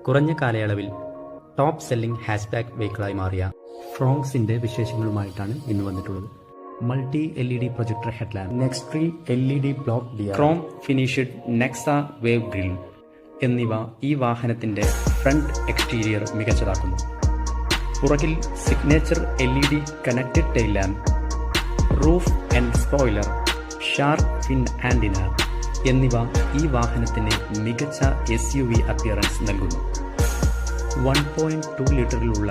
കുറഞ്ഞ കാലയളവിൽ top selling hatchback വെഹിക്കിളായി മാറിയ ഫ്രോങ്സിന്റെ വിശേഷങ്ങളുമായിട്ടാണ് ഇന്ന് വന്നിട്ടുള്ളത്. മൾട്ടി LED പ്രൊജക്ടർ ഹെഡ്ലാമ്പ്, നെക്സ്ട്രി LED ബ്ലോക്ക് ഡിയർ, chrome finished Nexa wave grille എന്നിവ ഈ വാഹനത്തിന്റെ ഫ്രണ്ട് എക്സ്റ്റീരിയർ മികച്ചതാക്കുന്നു. പുറകിൽ signature LED connected tail lamp, roof and spoiler, sharp fin antenna എന്നിവ ഈ വാഹനത്തിന് മികച്ച SUV അപ്പിയറൻസ് നൽകുന്നു. 1.2 ലിറ്ററിലുള്ള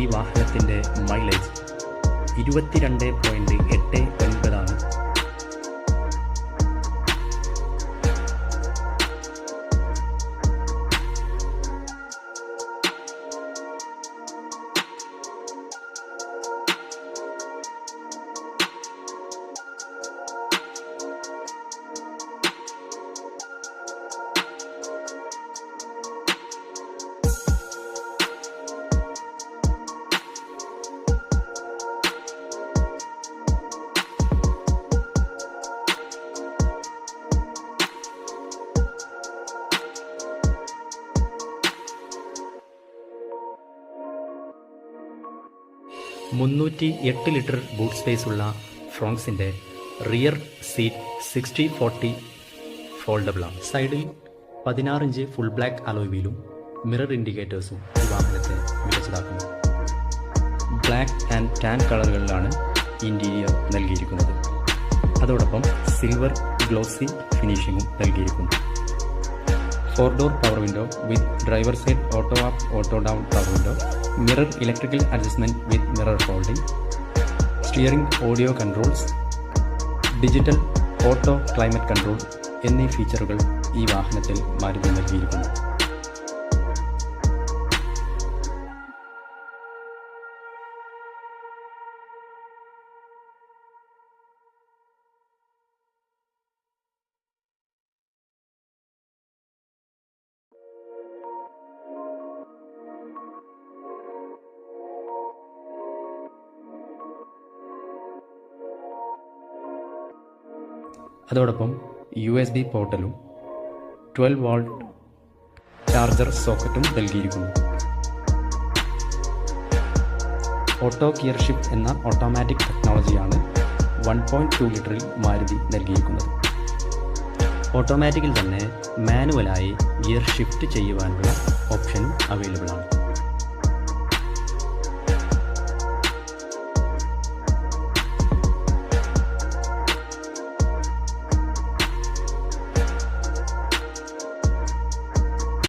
ഈ വാഹനത്തിൻ്റെ മൈലേജ് 22.89 ആണ്. $308 ലിറ്റർ ബൂട്ട് സ്പേസ് ഉള്ള ഫ്രോങ്സിൻ്റെ റിയർ സീറ്റ് 60/40 ഫോൾഡബിളാണ്. സൈഡിൽ 16 ഇഞ്ച് ഫുൾ ബ്ലാക്ക് അലോയ് വീലും മിറർ ഇൻഡിക്കേറ്റേഴ്സും ഈ വാഹനത്തെ മികച്ചതാക്കുന്നു. ബ്ലാക്ക് ആൻഡ് ടാൻ കളറുകളിലാണ് ഇൻറ്റീരിയർ നൽകിയിരിക്കുന്നത്. അതോടൊപ്പം സിൽവർ ഗ്ലോസി ഫിനിഷിങ്ങും നൽകിയിരിക്കുന്നു. 4 door power window with driver side auto up auto down power window, mirror electrical adjustment with mirror folding, steering audio controls, digital auto climate control എന്നീ ഫീച്ചറുകൾ ഈ വാഹനത്തിൽ മാരുതി നൽകിയിരിക്കുന്നു. അതോടൊപ്പം USB പോർട്ടലും 12 വോൾട്ട് ചാർജർ സോക്കറ്റും നൽകിയിരിക്കുന്നു. ഓട്ടോ ഗിയർ ഷിഫ്റ്റ് എന്ന ഓട്ടോമാറ്റിക് ടെക്നോളജിയാണ് 1.2 ലിറ്ററിൽ മാരുതി നൽകിയിരിക്കുന്നത്. ഓട്ടോമാറ്റിക്കിൽ തന്നെ മാനുവലായി ഗിയർ ഷിഫ്റ്റ് ചെയ്യുവാനുള്ള ഓപ്ഷനും അവൈലബിൾ ആണ്.